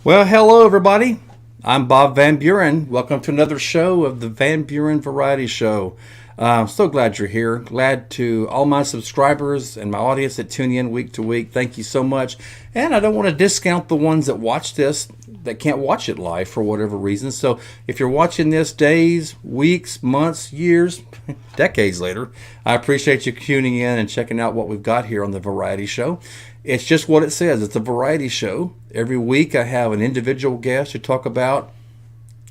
Well, hello, everybody. I'm Bob Van Buren. Welcome to another show of the Van Buren Variety Show. I'm so glad you're here. Glad to all my subscribers and my audience that tune in week to week. Thank you so much. And I don't want to discount the ones that watch this that can't watch it live for whatever reason. So if you're watching this days, weeks, months, years, decades later, I appreciate you tuning in and checking out what we've got here on the Variety Show. It's just what it says. It's a variety show. Every week I have an individual guest to talk about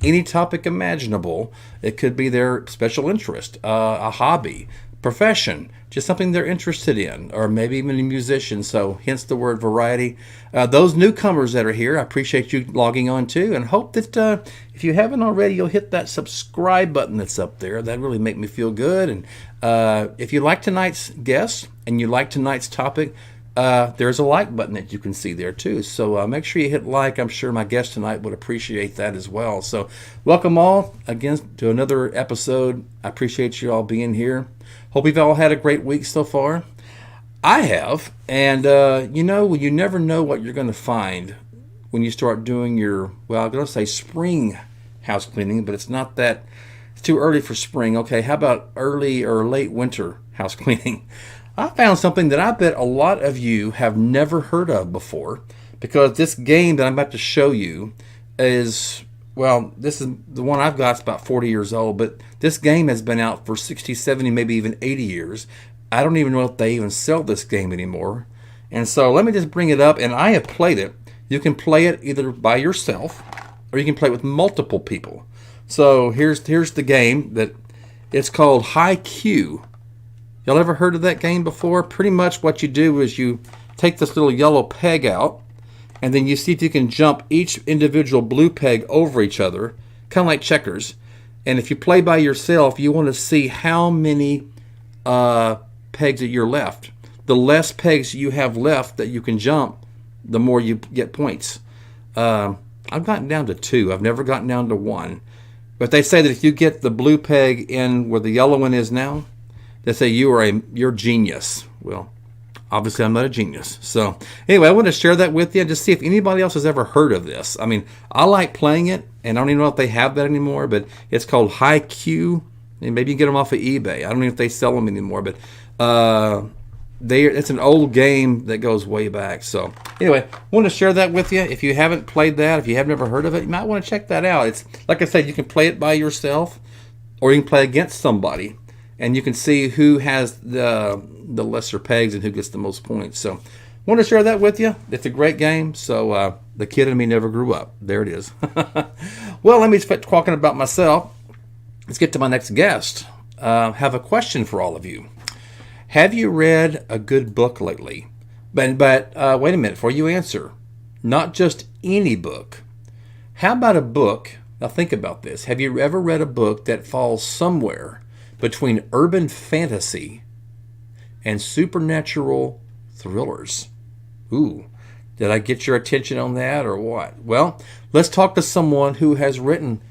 any topic imaginable. It could be their special interest, a hobby, profession, just something they're interested in, or maybe even a musician. So hence the word variety. Those newcomers that are here, I appreciate you logging on too, and hope that if you haven't already, you'll hit that subscribe button that's up there. That really make me feel good. And if you like tonight's guest and you like tonight's topic, there's a like button that you can see there too. So make sure you hit like. I'm sure my guest tonight would appreciate that as well. So welcome all again to another episode. I appreciate you all being here. Hope you've all had a great week so far. I have. And you never know what you're going to find when you start doing your, well, I'm going to say spring house cleaning, but it's not that, it's too early for spring. Okay, how about early or late winter house cleaning? I found something that I bet a lot of you have never heard of before, because this game that I'm about to show you is, well, this is the one I've got. It's about 40 years old, but this game has been out for 60, 70, maybe even 80 years. I don't even know if they even sell this game anymore. And so let me just bring it up, and I have played it. You can play it either by yourself or you can play it with multiple people. So here's the game. That it's called High Q. Y'all ever heard of that game before? Pretty much what you do is you take this little yellow peg out, and then you see if you can jump each individual blue peg over each other, kind of like checkers. And if you play by yourself, you want to see how many pegs that you're left. The less pegs you have left that you can jump, the more you get points. I've gotten down to 2. I've never gotten down to 1. But they say that if you get the blue peg in where the yellow one is now, they say you're genius. Well, obviously I'm not a genius. So anyway, I want to share that with you and just see if anybody else has ever heard of this. I mean, I like playing it, and I don't even know if they have that anymore, but it's called High Q. And maybe you can get them off of eBay. I don't know if they sell them anymore, but it's an old game that goes way back. So anyway, I want to share that with you. If you haven't played that, if you have never heard of it, you might want to check that out. It's like I said, you can play it by yourself, or you can play against somebody. And you can see who has the lesser pegs and who gets the most points. So I want to share that with you. It's a great game. So the kid in me never grew up. There it is. Well, let me quit talking about myself. Let's get to my next guest. Have a question for all of you. Have you read a good book lately? But wait a minute, before you answer. Not just any book. How about a book? Now think about this. Have you ever read a book that falls somewhere between urban fantasy and supernatural thrillers? Ooh, did I get your attention on that or what? Well, let's talk to someone who has written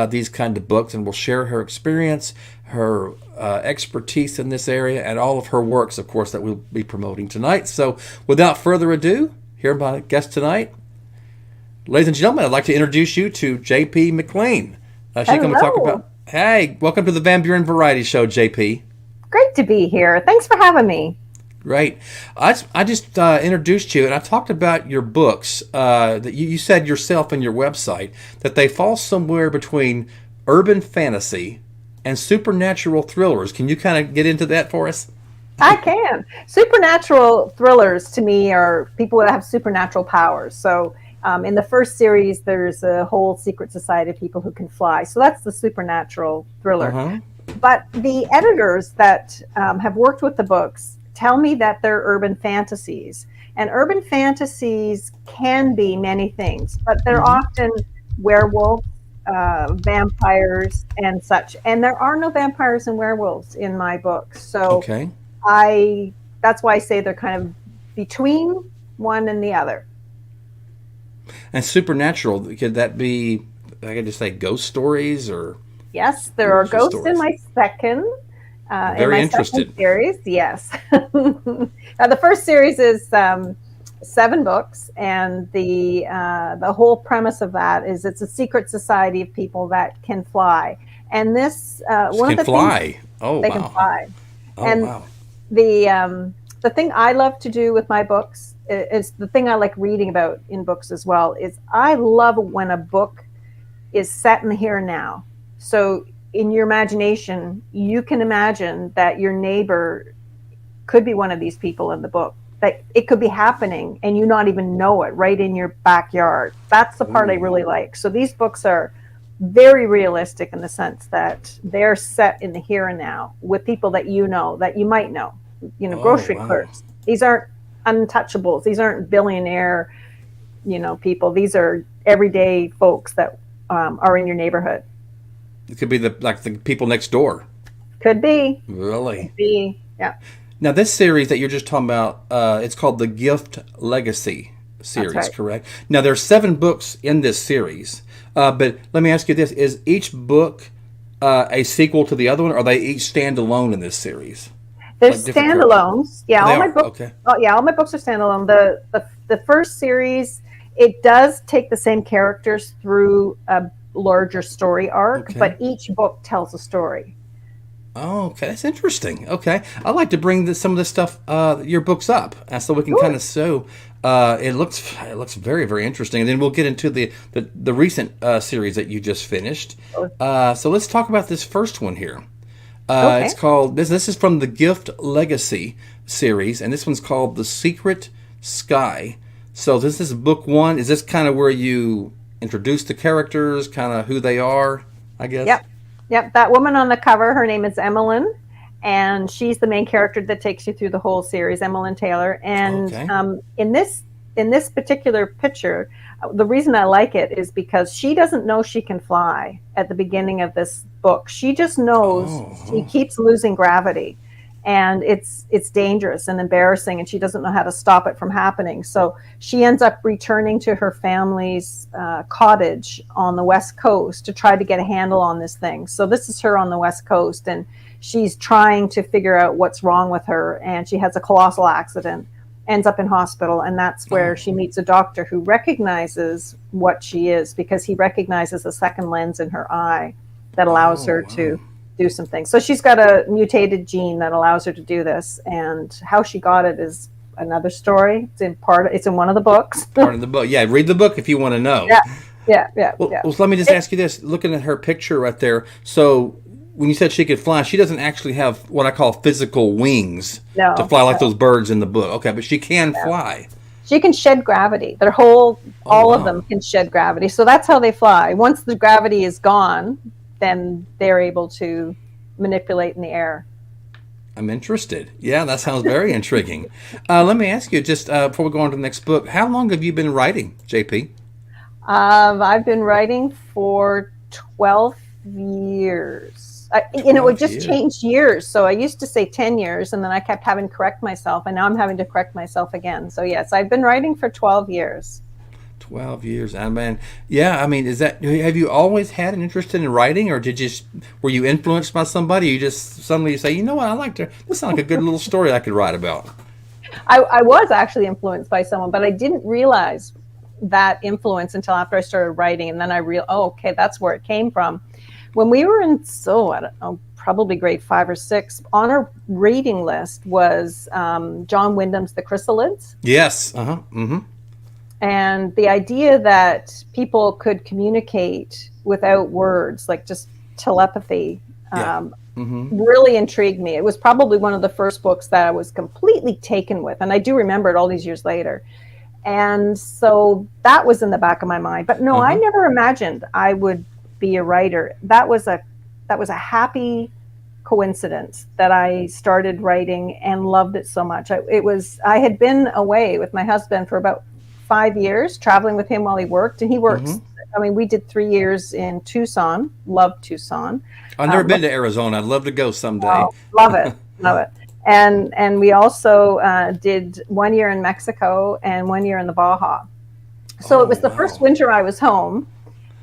these kind of books, and will share her experience, her expertise in this area, and all of her works, of course, that we'll be promoting tonight. So without further ado, here my guest tonight. Ladies and gentlemen, I'd like to introduce you to JP McLean. She's going to talk about, hey, welcome to the Van Buren Variety Show, JP. Great to be here. Thanks for having me. Great. I just introduced you, and I talked about your books that you said yourself on your website that they fall somewhere between urban fantasy and supernatural thrillers. Can you kind of get into that for us? I can. Supernatural thrillers to me are people that have supernatural powers. So in the first series, there's a whole secret society of people who can fly. So that's the supernatural thriller. Uh-huh. But the editors that have worked with the books tell me that they're urban fantasies. And urban fantasies can be many things, but they're often werewolves, vampires, and such. And there are no vampires and werewolves in my books. So okay. That's why I say they're kind of between one and the other. And supernatural, could that be, I could just say ghost stories or? Yes, there are ghosts stories in my second. Very interested. Second series, yes. Now the first series is 7 books, and the whole premise of that is it's a secret society of people that can fly. And this She one of can the things fly. Oh, they can wow. fly. Oh, And wow. the thing I love to do with my books is the thing I like reading about in books as well is I love when a book is set in the here and now. So in your imagination, you can imagine that your neighbor could be one of these people in the book. That it could be happening and you not even know it right in your backyard. That's the part I Ooh. really like. So these books are very realistic in the sense that they're set in the here and now with people that you know, that you might know, Oh, grocery wow. clerks. These aren't untouchables. These aren't billionaire, people. These are everyday folks that are in your neighborhood. It could be the people next door. Could be, Really? could be, yeah, Now, this series that you're just talking about, it's called the Gift Legacy that's series, right. correct? Now, there's 7 books in this series, but let me ask you this: is each book a sequel to the other one, or are they each stand alone in this series, There's like different characters? standalones. Yeah, Oh, they all my are. books. Okay. Oh, yeah, all my books are standalone. The first series, it does take the same characters through a larger story arc, Okay. but each book tells a story. Oh, okay, that's interesting. Okay, I like to bring some of this stuff, your books up, so we can kind Sure. of show. It looks very very interesting, and then we'll get into the recent series that you just finished. So let's talk about this first one here. It's Okay. called this is from the Gift Legacy series, and this one's called The Secret Sky. So this is book 1. Is this kind of where you introduce the characters, kind of who they are, I guess? Yep. Yep. That woman on the cover, her name is Emmeline, and she's the main character that takes you through the whole series, Emmeline Taylor. And Okay. in this particular picture, the reason I like it is because she doesn't know she can fly at the beginning of this book. She just knows Oh, she huh. keeps losing gravity, and it's dangerous and embarrassing, and she doesn't know how to stop it from happening. So she ends up returning to her family's cottage on the West Coast to try to get a handle on this thing. So this is her on the West Coast, and she's trying to figure out what's wrong with her, and she has a colossal accident, ends up in hospital, and that's where Oh, she meets a doctor who recognizes what she is because he recognizes a second lens in her eye that allows oh, her wow. to do some things. So she's got a mutated gene that allows her to do this, and how she got it is another story. It's in one of the books. Part of the book. Yeah, read the book if you want to know. Yeah, yeah, yeah, Well, yeah. well, so let me just ask you this: looking at her picture right there, so when you said she could fly, she doesn't actually have what I call physical wings to No, fly like no. those birds in the book. Okay, but she can fly. She can shed gravity. Oh, All of them wow. can shed gravity. So that's how they fly. Once the gravity is gone, then they're able to manipulate in the air. I'm interested. Yeah, that sounds very intriguing. Let me ask you, just before we go on to the next book, how long have you been writing, JP? I've been writing for 12 years. It 12 just years. changed years. So I used to say 10 years, and then I kept having to correct myself, and now I'm having to correct myself again. So, yes, I've been writing for 12 years. 12 years. I mean, yeah, I mean, have you always had an interest in writing, or were you influenced by somebody? You just suddenly say, you know what, this sounds like a good little story I could write about. I was actually influenced by someone, but I didn't realize that influence until after I started writing. And then I realized, oh, okay, that's where it came from. When we were in, I don't know, probably grade 5 or 6, on our reading list was John Wyndham's The Chrysalids. Yes. Uh huh. Mm-hmm. And the idea that people could communicate without words, like just telepathy, Yeah. Mm-hmm. really intrigued me. It was probably one of the first books that I was completely taken with. And I do remember it all these years later. And so that was in the back of my mind. But no, I Uh-huh. never imagined I would be a writer. That was a happy coincidence that I started writing and loved it so much. I had been away with my husband for about 5 years, traveling with him while he worked, and he works. Mm-hmm. I mean, we did 3 years in Tucson. Loved Tucson. I've never been to Arizona. I'd love to go someday. Oh, love it, love it. And we also did 1 year in Mexico and 1 year in the Baja. So it Oh, was the first wow. winter I was home,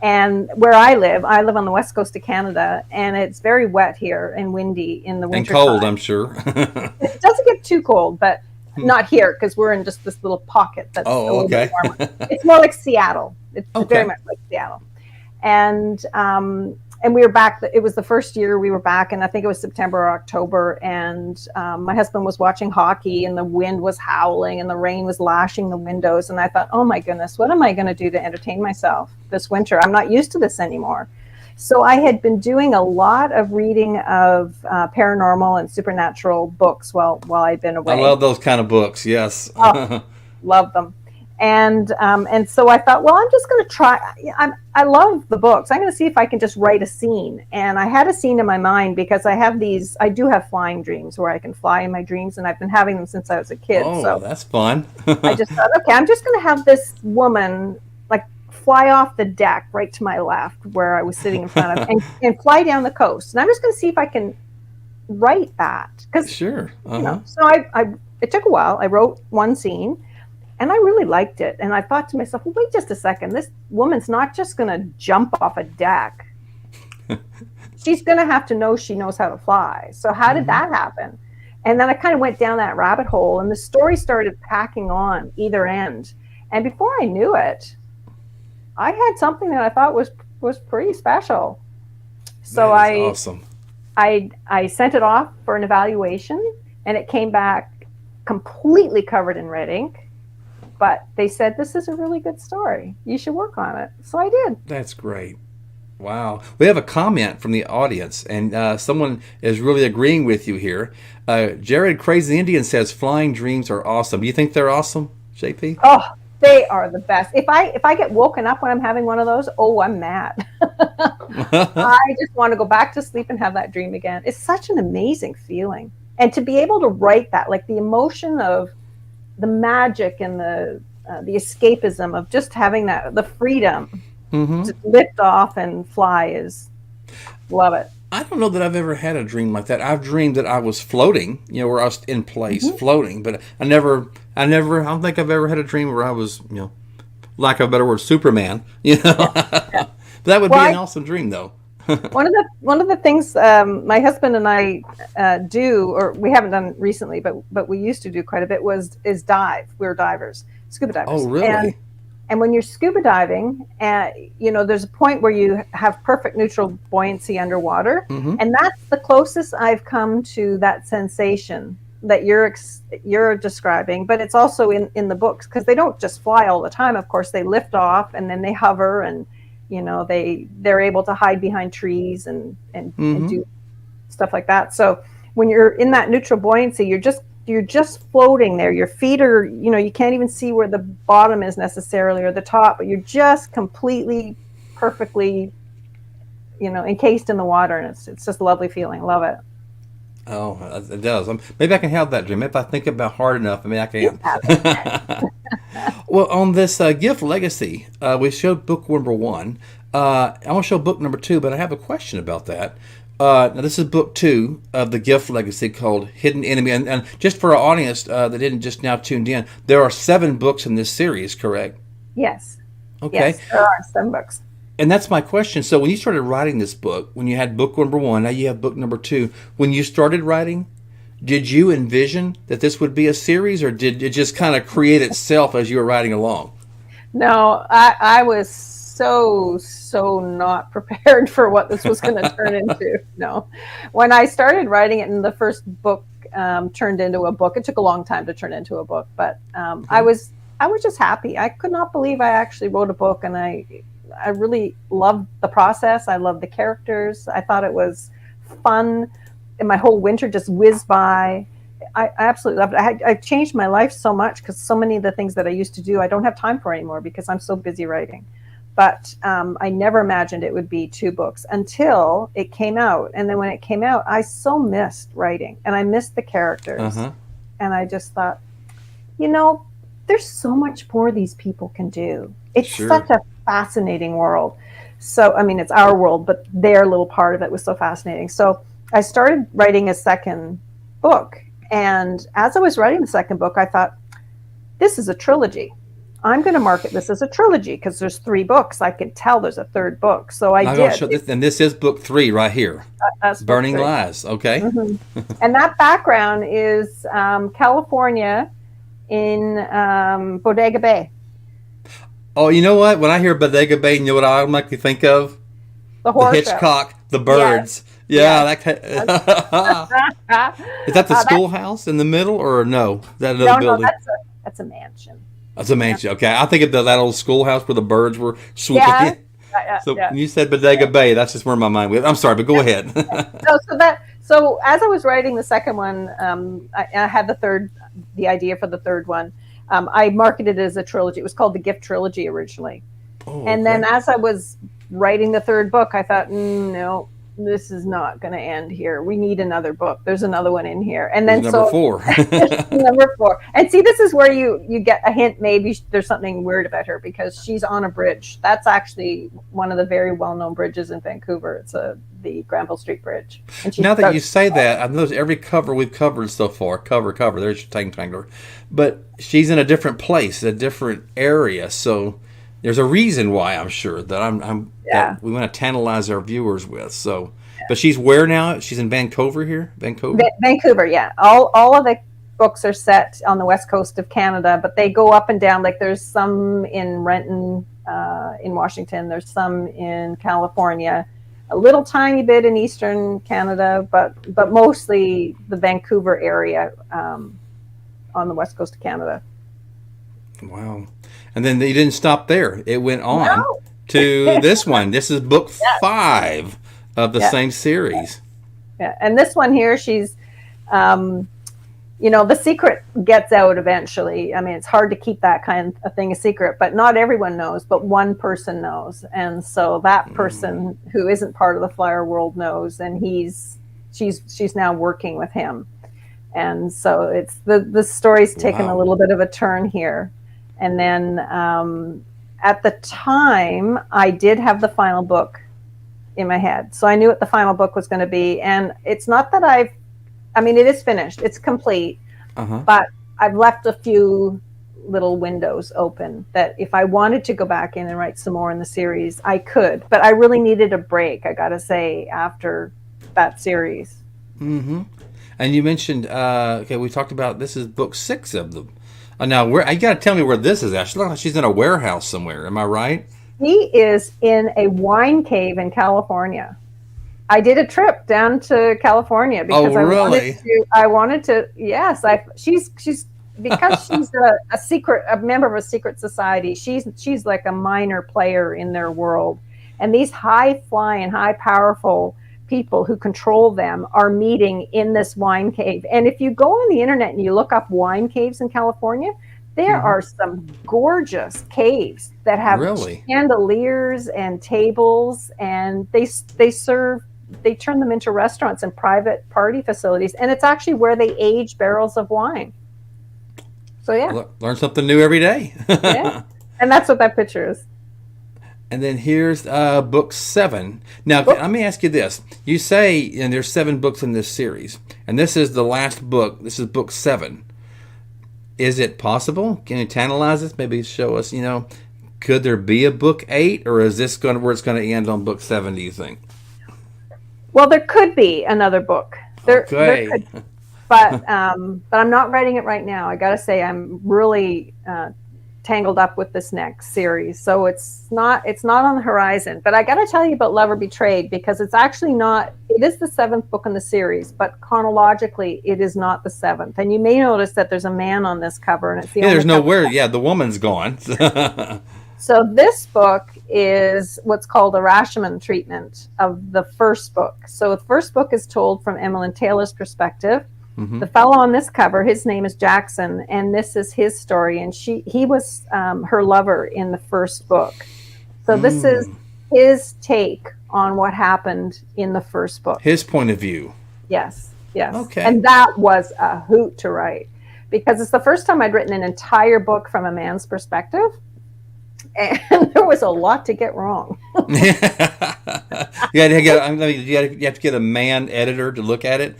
and where I live on the west coast of Canada, and it's very wet here and windy in the And winter cold, time. I'm sure. It doesn't get too cold, but Not here, because we're in just this little pocket that's a Oh, little bit okay. warmer. It's more like Seattle. It's Okay. very much like Seattle. And we were back. It was the first year we were back, and I think it was September or October. And my husband was watching hockey, and the wind was howling, and the rain was lashing the windows. And I thought, oh my goodness, what am I going to do to entertain myself this winter? I'm not used to this anymore. So I had been doing a lot of reading of paranormal and supernatural books while I'd been away. I love those kind of books. Yes. Oh, love them. And so I thought, well, I'm just going to try. I love the books. I'm going to see if I can just write a scene. And I had a scene in my mind because I do have flying dreams where I can fly in my dreams, and I've been having them since I was a kid. Oh, so that's fun. I just thought, okay, I'm just going to have this woman like fly off the deck right to my left where I was sitting in front of, and fly down the coast. And I'm just going to see if I can write that. Cause, Sure. so it took a while. I wrote one scene. And I really liked it. And I thought to myself, well, wait just a second. This woman's not just going to jump off a deck. She's going to have to know she knows how to fly. So how did that happen? And then I kind of went down that rabbit hole, and the story started packing on either end. And before I knew it, I had something that I thought was pretty special. So awesome. I sent it off for an evaluation, and it came back completely covered in red ink. But they said, this is a really good story. You should work on it. So I did. That's great. Wow. We have a comment from the audience, and someone is really agreeing with you here. Jared Crazy Indian says, flying dreams are awesome. Do you think they're awesome, JP? Oh, they are the best. If I get woken up when I'm having one of those, I'm mad. I just want to go back to sleep and have that dream again. It's such an amazing feeling. And to be able to write that, like the emotion of the magic and the escapism of just having the freedom to lift off and fly love it. I don't know that I've ever had a dream like that. I've dreamed that I was floating, where I was in place floating, but I don't think I've ever had a dream where I was, lack of a better word, Superman, Yeah. That would be an awesome dream though. One of the things my husband and I do, or we haven't done recently, but we used to do quite a bit, is dive. We were divers, scuba divers. Oh, really? And when you're scuba diving, there's a point where you have perfect neutral buoyancy underwater, and that's the closest I've come to that sensation that you're describing. But it's also in the books, because they don't just fly all the time. Of course, they lift off and then they hover, and they're able to hide behind trees and do stuff like that. So when you're in that neutral buoyancy, you're just floating there. Your feet are, you can't even see where the bottom is necessarily, or the top, but you're just completely, perfectly, encased in the water. And it's just a lovely feeling. Love it. Oh, it does. Maybe I can have that dream. If I think about it hard enough, I can. Well, on this gift legacy, we showed book number 1. I want to show book number 2, but I have a question about that. Now, this is book 2 of the gift legacy, called Hidden Enemy. And just for our audience that didn't just now tuned in, there are 7 books in this series, correct? Yes. Okay. Yes, there are 7 books. And that's my question. So when you started writing this book, when you had book number 1, now you have book number 2, when you started writing, did you envision that this would be a series, or did it just kind of create itself as you were writing along? No, I was so not prepared for what this was going to turn into. No. When I started writing it, and the first book turned into a book, it took a long time to turn into a book, but I was just happy. I could not believe I actually wrote a book, and I really loved the process. I loved the characters. I thought it was fun, and my whole winter just whizzed by. I absolutely loved it. I changed my life so much, because so many of the things that I used to do, I don't have time for anymore because I'm so busy writing. But I never imagined it would be 2 books until it came out. And then when it came out, I so missed writing, and I missed the characters. And I just thought, there's so much more these people can do. It's such a fascinating world. So, I mean, it's our world, but their little part of it was so fascinating. So I started writing a second book. And as I was writing the second book, I thought, this is a trilogy. I'm going to market this as a trilogy because there's 3 books. I can tell there's a 3rd book. So I did. Show this, and this is book 3 right here. That's Burning Lies. Okay. And that background is California. in Bodega Bay. Oh, you know what? When I hear Bodega Bay, you know what I automatically think of? The The horror show. Hitchcock, the Yes. birds. Yeah, Yes. that. Is that the schoolhouse in the middle, or no? Is that another No, building? that's a mansion. That's a mansion. Okay, I think of that old schoolhouse where the birds were swooping Yeah, in. yeah, So yeah. when you said Bodega Bay, that's just where my mind went. I'm sorry, but go ahead. No, so as I was writing the second one, I had the idea for the third one. I marketed it as a trilogy. It was called the Gift Trilogy originally, Oh, and then okay. as I was writing the third book, I thought, no, this is not going to end here. We need another book. There's another one in here, and There's then number so 4. number 4. And see, this is where you get a hint. Maybe there's something weird about her because she's on a bridge. That's actually one of the very well-known bridges in Vancouver. It's the Granville Street Bridge. And she's Now that you say that, I've noticed every cover we've covered so far, cover, there's your tongue tangler, but she's in a different place, a different area. So there's a reason why I'm sure that that we want to tantalize our viewers with. So, but she's where now? She's in Vancouver here, Vancouver. Vancouver, yeah. All of the books are set on the west coast of Canada, but they go up and down. Like there's some in Renton, in Washington. There's some in California, a little tiny bit in eastern Canada, but mostly the Vancouver area on the west coast of Canada. Wow. And then you didn't stop there. It went on No. to this one. This is book Yes. 5 of the Yeah. same series. Yeah, and this one here, she's, the secret gets out eventually. I mean, it's hard to keep that kind of thing a secret, but not everyone knows, but one person knows. And so that person who isn't part of the flyer world knows, and she's now working with him. And so it's the story's taken a little bit of a turn here. And then at the time, I did have the final book in my head. So I knew what the final book was going to be. And it's not that it is finished. It's complete. Uh-huh. But I've left a few little windows open that if I wanted to go back in and write some more in the series, I could. But I really needed a break, I got to say, after that series. Mm-hmm. And you mentioned, we talked about this is book 6 of them. Now, you got to tell me where this is at. She looks like she's in a warehouse somewhere. Am I right? He is in a wine cave in California. I did a trip down to California because really? I wanted to. Yes, she's because she's a member of a secret society. She's like a minor player in their world, and these high flying, high powerful people who control them are meeting in this wine cave. And if you go on the internet and you look up wine caves in California, there are some gorgeous caves that have chandeliers and tables, and they turn them into restaurants and private party facilities. And it's actually where they age barrels of wine. So yeah. Learn something new every day. Yeah. And that's what that picture is. And then here's book 7. Now, let me ask you this. You say, and there's 7 books in this series, and this is the last book. This is book 7. Is it possible? Can you tantalize us? Maybe show us, could there be a book 8, or is this where it's going to end on book 7, do you think? Well, there could be another book. There could, but I'm not writing it right now. I got to say, I'm really tangled up with this next series, so it's not on the horizon. But I got to tell you about Lover Betrayed, because it's actually not. It is the 7th book in the series, but chronologically, it is not the 7th. And you may notice that there's a man on this cover, and it's the only there's cover. nowhere. Yeah, the woman's gone. So this book is what's called a Rashomon treatment of the first book. So the first book is told from Emmeline Taylor's perspective. Mm-hmm. The fellow on this cover, his name is Jackson, and this is his story. And he was her lover in the first book. So this is his take on what happened in the first book. His point of view. Yes. Okay. And that was a hoot to write, because it's the first time I'd written an entire book from a man's perspective. And there was a lot to get wrong. You have to get a man editor to look at it.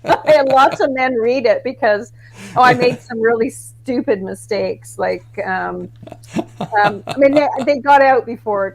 I had lots of men read it because, I made some really stupid mistakes. Like, I mean, they got out before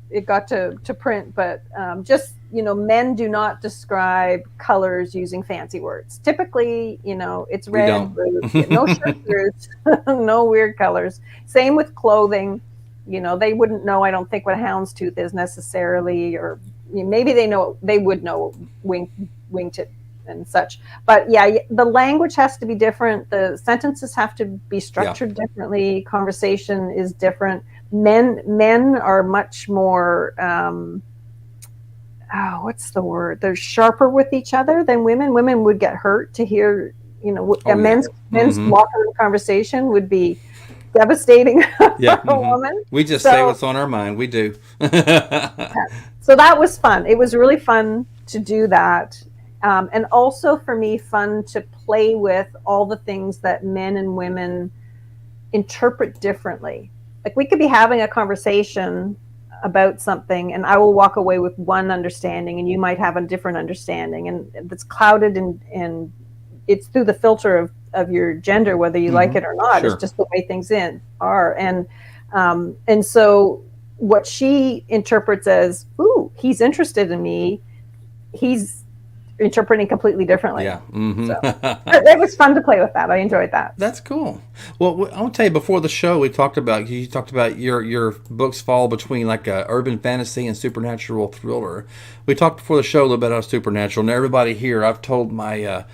it got to print, but just, men do not describe colors using fancy words. Typically, it's We red, don't. blue, no chartreuse, no weird colors. Same with clothing. They wouldn't know, I don't think, what a houndstooth is necessarily, or maybe they would know wingtip and such. But yeah, the language has to be different. The sentences have to be structured differently. Conversation is different. Men are much more, what's the word? They're sharper with each other than women. Women would get hurt to hear, men's locker conversation would be devastating for a woman. We just say what's on our mind. We do. So that was fun. It was really fun to do that. And also for me, fun to play with all the things that men and women interpret differently. Like, we could be having a conversation about something and I will walk away with one understanding and you might have a different understanding, and it's clouded and it's through the filter of your gender, whether you like it or not. Sure. It's just the way things are. And so what she interprets as, ooh, he's interested in me, he's interpreting completely differently. Yeah. So it was fun to play with that. I enjoyed that. That's cool. Well, I'll tell you, before the show, you talked about your books fall between like a urban fantasy and supernatural thriller. We talked before the show a little bit about supernatural, and everybody here, I've told my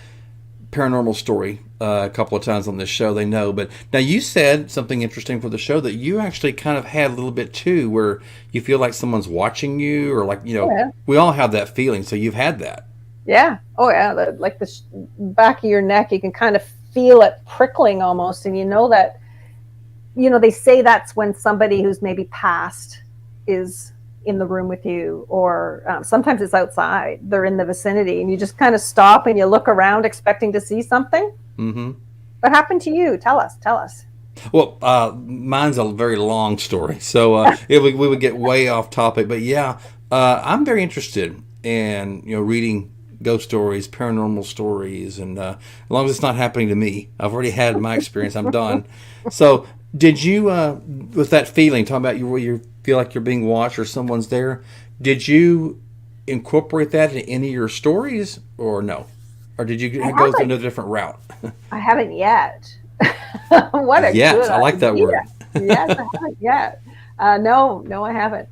paranormal story a couple of times on this show. They know, but now you said something interesting for the show, that you actually kind of had a little bit too, where you feel like someone's watching you, or like, we all have that feeling. So you've had that. Yeah. Oh, yeah. Like the back of your neck, you can kind of feel it prickling almost. And that, they say that's when somebody who's maybe passed is in the room with you, or sometimes it's outside. They're in the vicinity and you just kind of stop and you look around expecting to see something. Mm-hmm. What happened to you? Tell us. Well, mine's a very long story, so we would get way off topic. But yeah, I'm very interested in reading ghost stories, paranormal stories, and as long as it's not happening to me, I've already had my experience. I'm done. So, did you, with that feeling, talking about where you feel like you're being watched or someone's there, did you incorporate that in any of your stories, or no? Or did you go through another different route? I haven't yet. What a good I like that word. Yes, I haven't yet. No, I haven't.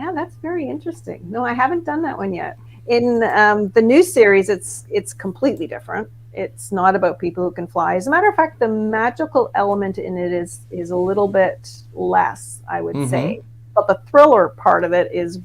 Yeah, that's very interesting. No, I haven't done that one yet. In the new series, it's completely different. It's not about people who can fly. As a matter of fact, the magical element in it is a little bit less, I would say. But the thriller part of it is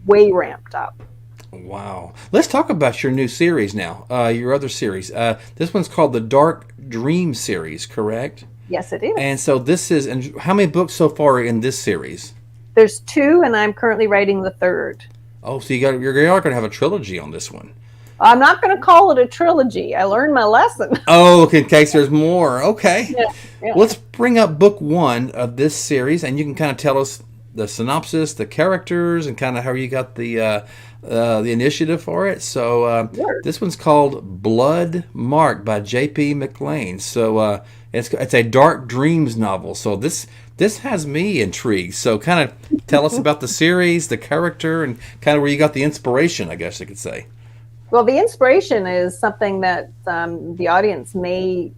way ramped up. Wow. Let's talk about your new series now, your other series. This one's called the Dark Dream series, correct? Yes, it is. And so this is, and how many books so far are in this series? There's 2, and I'm currently writing the 3rd. Oh, so you're going to have a trilogy on this one. I'm not going to call it a trilogy. I learned my lesson. Oh, okay, in case there's more. Okay. Yeah. Let's bring up book 1 of this series, and you can kind of tell us the synopsis, the characters, and kind of how you got the initiative for it. So this one's called Blood Mark by JP McLean. So it's a dark dreams novel. So this has me intrigued. So kind of tell us about the series, the character, and kind of where you got the inspiration, I guess you could say. Well, the inspiration is something that the audience may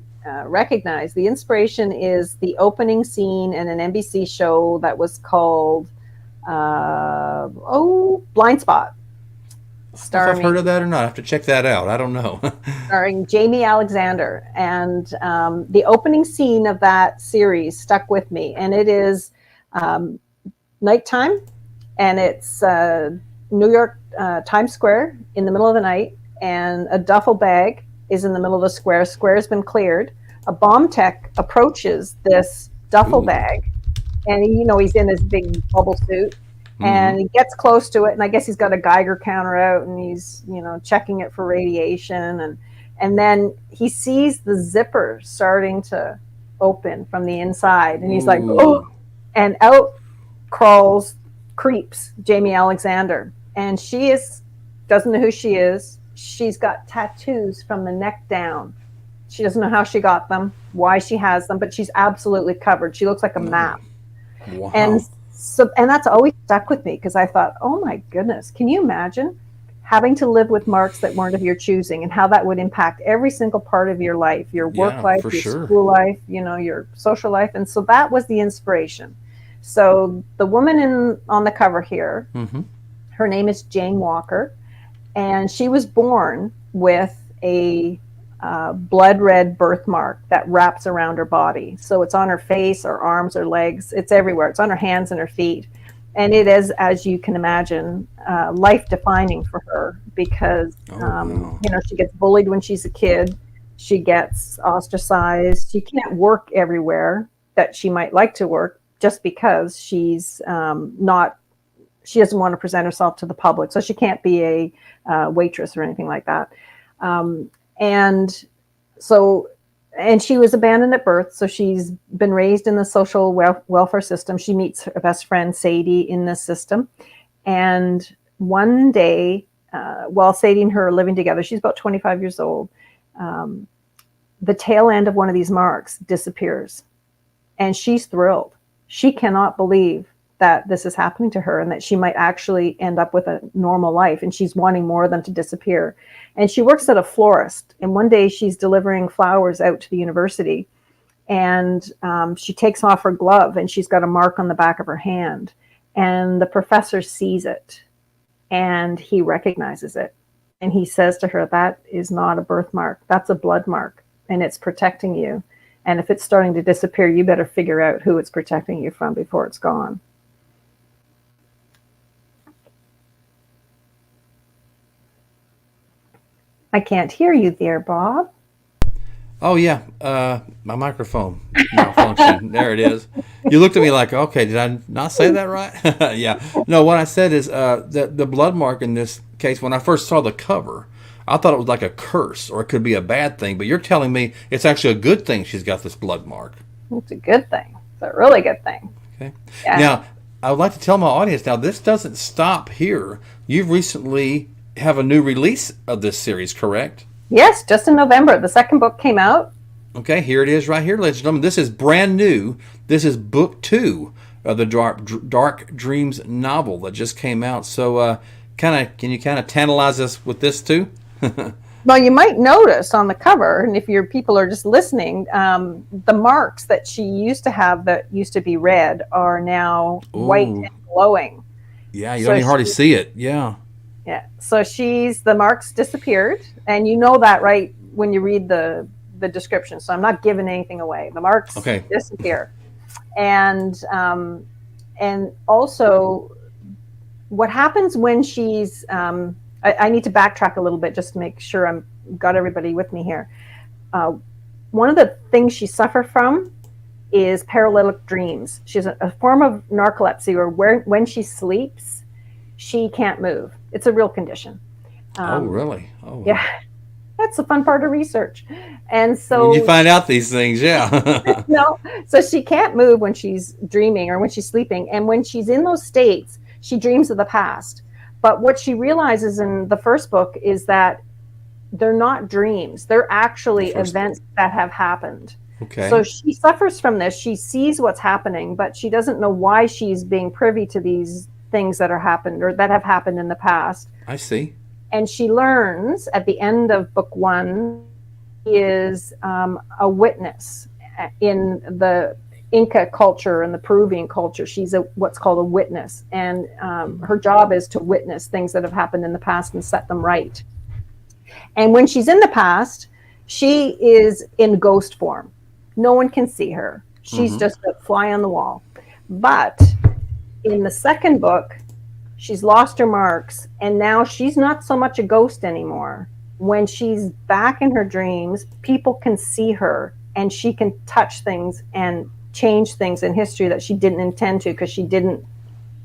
recognize. The inspiration is the opening scene in an NBC show that was called Blind Spot. If I've heard of that or not, I have to check that out. I don't know. Starring Jamie Alexander. And the opening scene of that series stuck with me. And it is nighttime, and it's New York Times Square in the middle of the night, and a duffel bag is in the middle of the square. Square's been cleared. A bomb tech approaches this duffel bag, and he's in his big bubble suit. And he gets close to it, and I guess he's got a Geiger counter out, and he's checking it for radiation, and then he sees the zipper starting to open from the inside, and he's like, oh, and out creeps Jamie Alexander, and she doesn't know who she is. she's got tattoos from the neck down. She doesn't know how she got them, why she has them, but she's absolutely covered. She looks like a map. Wow. And that's always stuck with me, because I thought, oh my goodness, can you imagine having to live with marks that weren't of your choosing, and how that would impact every single part of your life, your work life, your school life, your social life. And so that was the inspiration. So the woman on the cover here, her name is Jane Walker, and she was born with a blood red birthmark that wraps around her body. So it's on her face, her arms, her legs, it's everywhere. It's on her hands and her feet. And it is, as you can imagine, life defining for her, because she gets bullied when she's a kid. She gets ostracized. She can't work everywhere that she might like to work, just because she's she doesn't want to present herself to the public. So she can't be a waitress or anything like that. And she was abandoned at birth. So she's been raised in the social welfare system. She meets her best friend, Sadie, in this system. And one day, while Sadie and her are living together, she's about 25 years old, the tail end of one of these marks disappears. And she's thrilled. She cannot believe that this is happening to her, and that she might actually end up with a normal life. And she's wanting more of them to disappear. And she works at a florist. And one day she's delivering flowers out to the university, and she takes off her glove, and she's got a mark on the back of her hand. And the professor sees it, and he recognizes it. And he says to her, that is not a birthmark. That's a blood mark, and it's protecting you. And if it's starting to disappear, you better figure out who it's protecting you from before it's gone. I can't hear you there, Bob. Oh, yeah. My microphone malfunctioned. There it is. You looked at me like, okay, did I not say that right? Yeah. No, what I said is that the blood mark in this case, when I first saw the cover, I thought it was like a curse, or it could be a bad thing. But you're telling me it's actually a good thing she's got this blood mark. It's a good thing. It's a really good thing. Okay. Yeah. Now, I would like to tell my audience, now this doesn't stop here. You've recently have a new release of this series, correct? Yes, just in November. The second book came out. Okay, here it is right here, ladies and gentlemen. This is brand new. This is book 2 of the Dark Dreams novel that just came out. So can you tantalize us with this too? Well, you might notice on the cover, and if your people are just listening, the marks that she used to have that used to be red are now white and glowing. Yeah, you don't even hardly see it. Yeah. Yeah, so the marks disappeared, and you know that right when you read the description. So I'm not giving anything away. The marks disappear, and also what happens when she's. I need to backtrack a little bit just to make sure I'm got everybody with me here. One of the things she suffered from is paralytic dreams. She's a form of narcolepsy, or when she sleeps, she can't move. It's a real condition. Oh, really? Oh, yeah. That's the fun part of research. And so when you find out these things, yeah. No, so she can't move when she's dreaming or when she's sleeping. And when she's in those states, she dreams of the past. But what she realizes in the first book is that they're not dreams. They're actually events that have happened. Okay. So she suffers from this. She sees what's happening, but she doesn't know why she's being privy to these things that are happened or that have happened in the past. I see. And she learns at the end of book 1 is a witness in the Inca culture and the Peruvian culture. She's what's called a witness, and her job is to witness things that have happened in the past and set them right. And when she's in the past, she is in ghost form. No one can see her. She's just a fly on the wall. But in the second book, she's lost her marks, and now she's not so much a ghost anymore. When she's back in her dreams, people can see her, and she can touch things and change things in history that she didn't intend to, because she didn't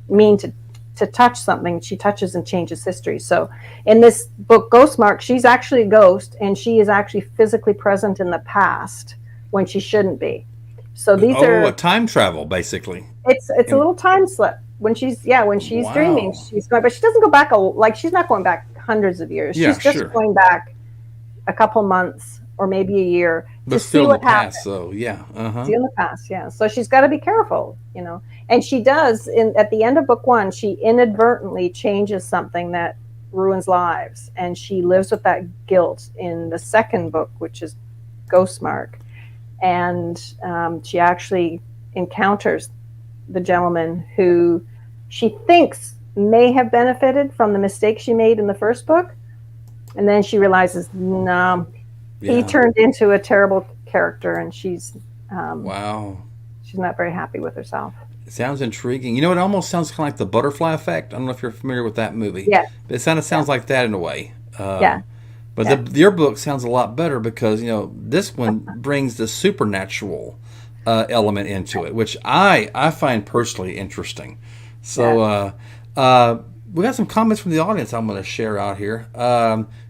mean to touch something. She touches and changes history. So in this book, Ghost Mark, she's actually a ghost, and she is actually physically present in the past when she shouldn't be. So these are a time travel, basically. It's a little time slip. When she's dreaming, she's going, but she doesn't go back, like she's not going back hundreds of years. Yeah, She's just sure. going back a couple months or maybe a year But to still see in the what past, happened. so yeah. Uh-huh. See in the past, yeah. So she's got to be careful, And she does at the end of book 1, she inadvertently changes something that ruins lives, and she lives with that guilt in the second book, which is Ghostmark. And she actually encounters the gentleman who she thinks may have benefited from the mistake she made in the first book, and then she realizes, no, he Yeah. turned into a terrible character, and she's Wow. not very happy with herself. It sounds intriguing. You know, it almost sounds kind of like the Butterfly Effect. I don't know if you're familiar with that movie. Yeah, But it kind of yeah, sounds like that in a way. yeah, But yeah, your book sounds a lot better because, this one brings the supernatural element into it, which I find personally interesting. So yeah. we got some comments from the audience I'm going to share out here.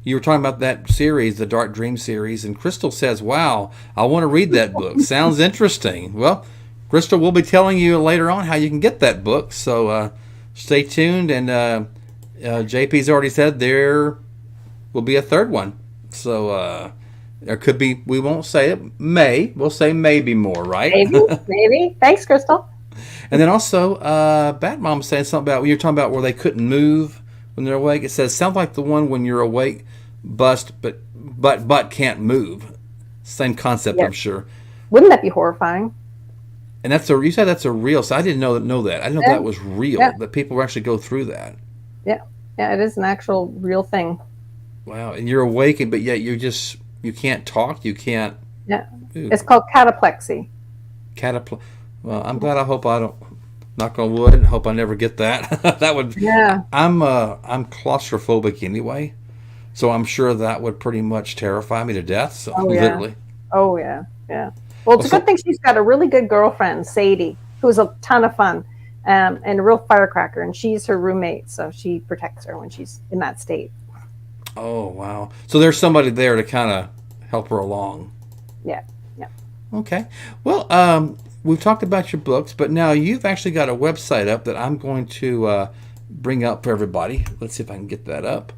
You were talking about that series, the Dark Dream series, and Crystal says, wow, I want to read that book. Sounds interesting. Well, Crystal, we'll be telling you later on how you can get that book. So stay tuned. And JP's already said there will be a third one. So there could be, we won't say it, we'll say maybe more, right? Maybe. Thanks, Crystal. And then also, Bat Mom saying something about, you're talking about where they couldn't move when they're awake. It says, sounds like the one when you're awake, but can't move. Same concept, Yeah. I'm sure. Wouldn't that be horrifying? And you said that's a real, so I didn't know that. I didn't know Yeah. that was real, Yeah. that people actually go through that. Yeah. Yeah, it is an actual real thing. Wow. And you're awake, but yet you can't talk, you can't. Yeah. Ooh. It's called cataplexy. Well, I'm glad. I hope I don't. Knock on wood. And hope I never get that. That would. Yeah. I'm claustrophobic anyway, so I'm sure that would pretty much terrify me to death. So Oh, yeah. literally. Oh, yeah. Yeah. Well, it's a good thing she's got a really good girlfriend, Sadie, who's a ton of fun and a real firecracker, and she's her roommate, so she protects her when she's in that state. Oh wow. So there's somebody there to kind of help her along. Yeah. Yeah. Okay. Well, we've talked about your books, but now you've actually got a website up that I'm going to bring up for everybody. Let's see if I can get that up.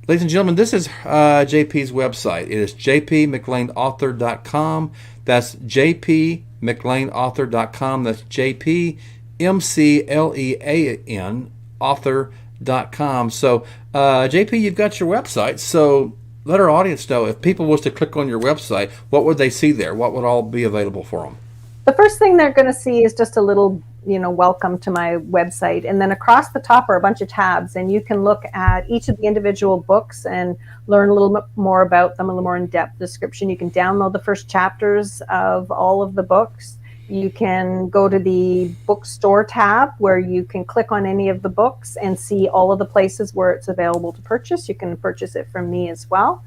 Ladies and gentlemen, this is JP's website. It is jpmcleanauthor.com. That's jpmcleanauthor.com. That's JPMCLEAN author.com. So, JP, you've got your website. So let our audience know, if people was to click on your website, what would they see there? What would all be available for them? The first thing they're going to see is just a little, welcome to my website. And then across the top are a bunch of tabs, and you can look at each of the individual books and learn a little bit more about them, a little more in-depth description. You can download the first chapters of all of the books. You can go to the bookstore tab where you can click on any of the books and see all of the places where it's available to purchase. You can purchase it from me as well.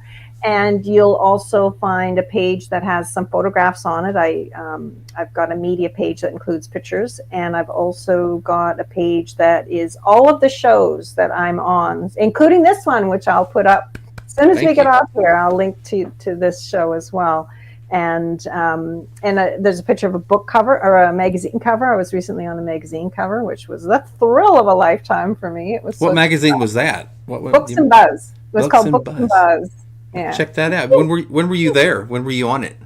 And you'll also find a page that has some photographs on it. I've got a media page that includes pictures, and I've also got a page that is all of the shows that I'm on, including this one, which I'll put up as soon as we get off here. I'll link to this show as well. And there's a picture of a book cover or a magazine cover. I was recently on a magazine cover, which was the thrill of a lifetime for me. It was what magazine was that? Books and Buzz. It was called Books and Buzz. Yeah. Check that out. When were you there? When were you on it?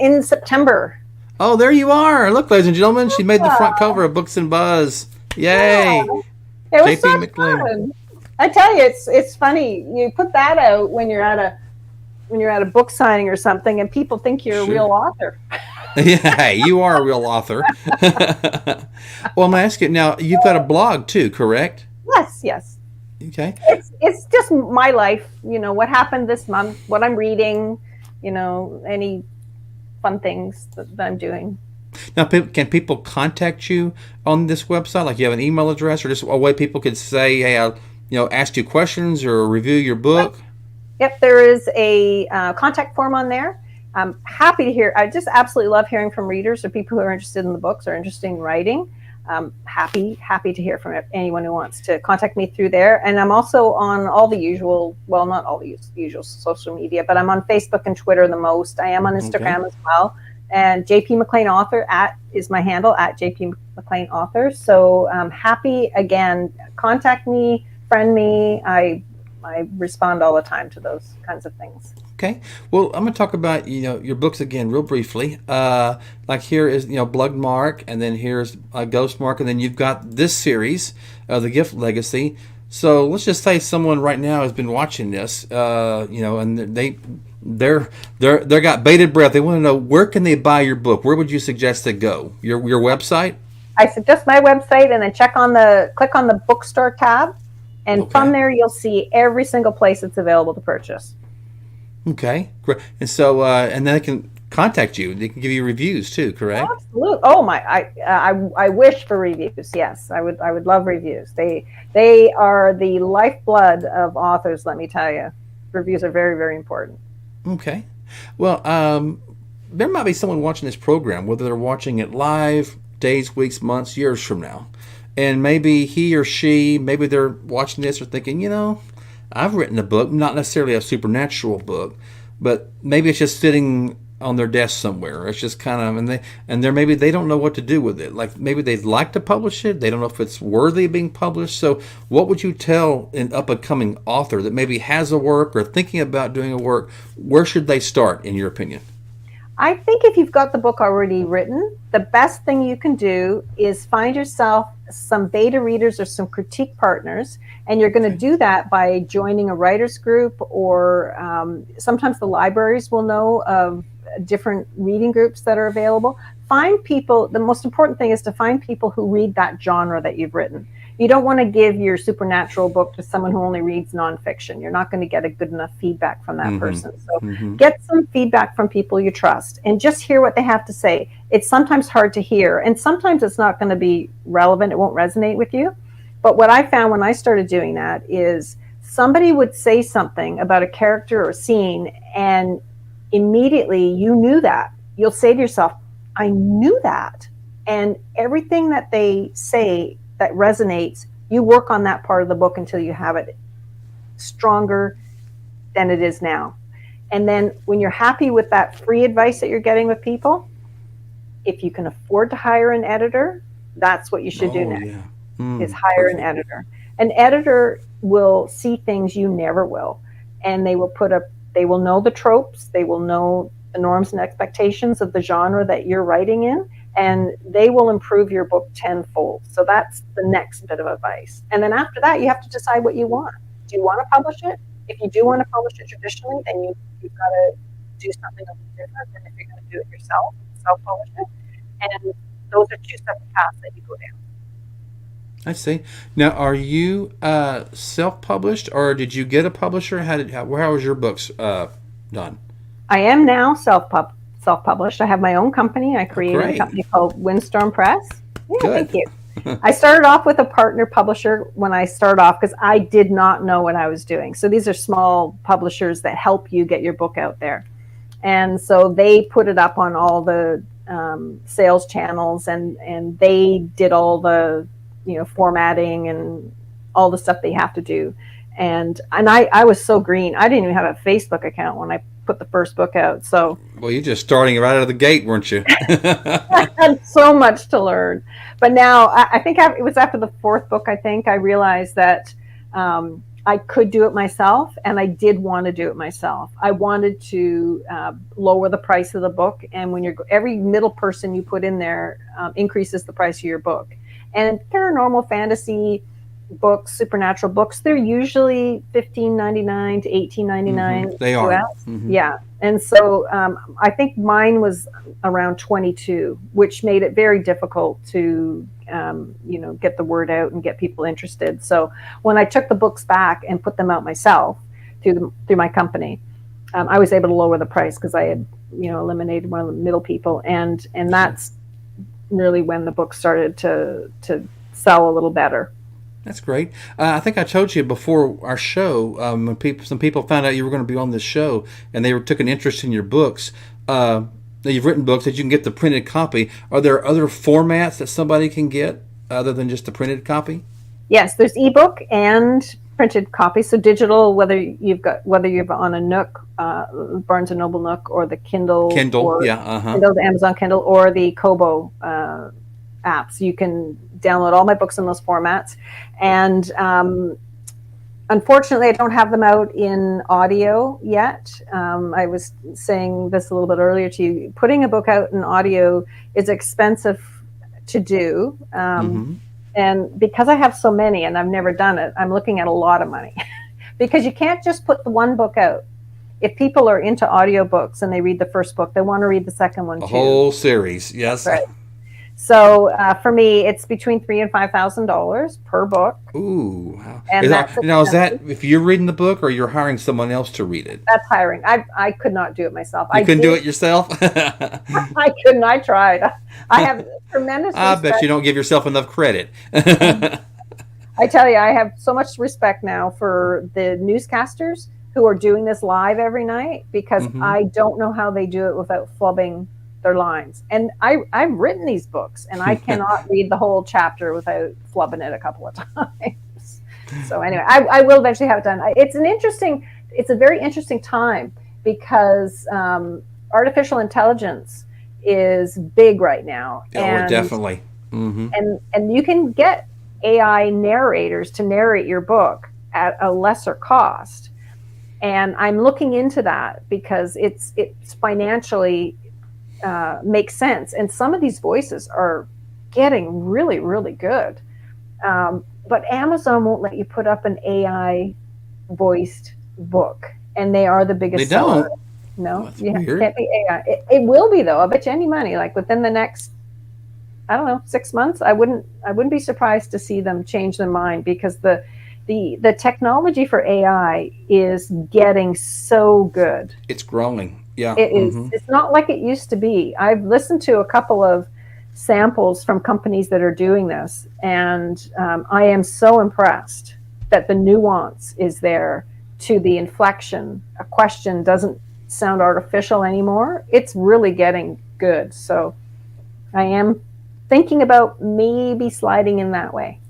In September. Oh, there you are. Look, ladies and gentlemen, she made the front cover of Books and Buzz. Yay! Yeah. It was JP McLean. fun. I tell you, it's funny. You put that out when you're at a book signing or something, and people think you're a real author. Yeah, you are a real author. Well, I'm gonna ask you now. You've got a blog too, correct? Yes. Okay. It's just my life. What happened this month, what I'm reading. Any fun things that I'm doing. Now, can people contact you on this website? Like, you have an email address, or just a way people could say, "Hey, I, ask you questions or review your book." Yep, there is a contact form on there. I'm happy to hear. I just absolutely love hearing from readers or people who are interested in the books or interested in writing. Happy to hear from anyone who wants to contact me through there. And I'm also on all the usual, well, not all the usual social media, but I'm on Facebook and Twitter the most. I am on Instagram as well. And JP McLean Author is my handle, at JP McLean Author. So happy, again, contact me friend me. I respond all the time to those kinds of things. Okay. Well, I'm going to talk about your books again, real briefly. Like here is Blood Mark, and then here's Ghost Mark, and then you've got this series, The Gift Legacy. So let's just say someone right now has been watching this, and they're got bated breath. They want to know, where can they buy your book? Where would you suggest they go? Your website? I suggest my website, and then click on the bookstore tab, and from there you'll see every single place it's available to purchase. Okay, great. And so, and then they can contact you. They can give you reviews too, correct? Absolutely. Oh my! I wish for reviews. Yes, I would love reviews. They are the lifeblood of authors. Let me tell you, reviews are very, very important. Okay. Well, there might be someone watching this program, whether they're watching it live, days, weeks, months, years from now, and maybe he or she, maybe they're watching this or thinking, I've written a book, not necessarily a supernatural book, but maybe it's just sitting on their desk somewhere. It's just kind of, maybe they don't know what to do with it. Like maybe they'd like to publish it. They don't know if it's worthy of being published. So what would you tell an up-and-coming author that maybe has a work or thinking about doing a work? Where should they start, in your opinion? I think if you've got the book already written, the best thing you can do is find yourself some beta readers or some critique partners, and you're going to do that by joining a writers group, or sometimes the libraries will know of different reading groups that are available. Find people. The most important thing is to find people who read that genre that you've written. You don't want to give your supernatural book to someone who only reads nonfiction. You're not going to get a good enough feedback from that person. So get some feedback from people you trust and just hear what they have to say. It's sometimes hard to hear, and sometimes it's not going to be relevant. It won't resonate with you. But what I found when I started doing that is somebody would say something about a character or a scene, and immediately you knew that. You'll say to yourself, I knew that. And everything that they say that resonates, you work on that part of the book until you have it stronger than it is now. And then when you're happy with that free advice that you're getting with people, if you can afford to hire an editor, that's what you should do next. Is hire an editor. An editor will see things you never will, and they will know the tropes, they will know the norms and expectations of the genre that you're writing in, and they will improve your book tenfold. So that's the next bit of advice. And then after that, you have to decide what you want. Do you want to publish it? If you do want to publish it traditionally, then you've got to do something a little different than if you're going to do it yourself, self-publish it. And those are two separate paths that you go down. I see. Now, are you self-published, or did you get a publisher? How was your books done? I am now self-published. I have my own company. I created a company called Windstorm Press. Yeah, good. Thank you. I started off with a partner publisher when I started off because I did not know what I was doing. So these are small publishers that help you get your book out there. And so they put it up on all the sales channels, and they did all the formatting and all the stuff they have to do. And I was so green. I didn't even have a Facebook account when I put the first book out. So well, you're just starting right out of the gate, weren't you? I had so much to learn. But now I think it was after the fourth book, I think I realized that I could do it myself, and I did want to do it myself. I wanted to lower the price of the book, and when every middle person you put in there increases the price of your book. And paranormal fantasy books, supernatural books, they're usually $15.99 to $18.99. They are. Yeah. And so I think mine was around $22, which made it very difficult to get the word out and get people interested. So when I took the books back and put them out myself through my company, I was able to lower the price because I had eliminated one of the middle people, and that's really when the book started to sell a little better. That's great. I think I told you before our show, when some people found out you were going to be on this show, and they took an interest in your books. That you've written books that you can get the printed copy. Are there other formats that somebody can get other than just the printed copy? Yes, there's ebook and printed copy. So digital, whether you're on a Nook, Barnes and Noble Nook, or the Kindle, Kindle, the Amazon Kindle, or the Kobo apps. You can download all my books in those formats, and Unfortunately, I don't have them out in audio yet. I was saying this a little bit earlier to you. Putting a book out in audio is expensive to do. And because I have so many and I've never done it, I'm looking at a lot of money because you can't just put the one book out. If people are into audiobooks and they read the first book, they want to read the second one too. A whole series, yes. Right. So for me, it's between $3,000 and $5,000 per book. Ooh, wow. And is that if you're reading the book or you're hiring someone else to read it? That's hiring. I could not do it myself. You couldn't do it yourself? I couldn't. I tried. I have tremendous respect. I bet you don't give yourself enough credit. I tell you, I have so much respect now for the newscasters who are doing this live every night because I don't know how they do it without flubbing their lines. And I've written these books and I cannot read the whole chapter without flubbing it a couple of times. So anyway, I will eventually have it done. It's a very interesting time because artificial intelligence is big right now. Oh, definitely. And you can get AI narrators to narrate your book at a lesser cost. And I'm looking into that because it's financially makes sense. And some of these voices are getting really, really good. But Amazon won't let you put up an AI voiced book. And they are the biggest seller. No, you can't be AI. It will be though. I'll bet you any money. Like within the next, I don't know, 6 months, I wouldn't be surprised to see them change their mind because the technology for AI is getting so good. It's growing. Yeah. It is. It's not like it used to be. I've listened to a couple of samples from companies that are doing this, and I am so impressed that the nuance is there to the inflection. A question doesn't sound artificial anymore. It's really getting good. So I am thinking about maybe sliding in that way.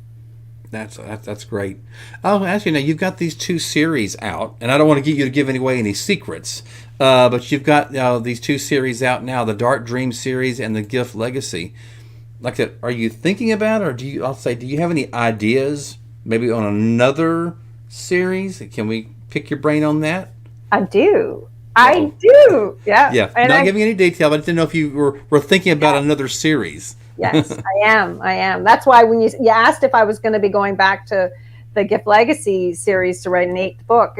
That's great. I'll ask you now. You've got these 2 series out, and I don't want to get you to give away any secrets, but you've got these 2 series out now: the Dark Dream series and the Gift Legacy. Like that, are you thinking about, or do you have any ideas, maybe on another series? Can we pick your brain on that? I do. I do. Yeah. Yeah. And not giving any detail, but I didn't know if you were thinking about another series. Yes, I am. That's why when you asked if I was going to be going back to the Gift Legacy series to write an 8th book,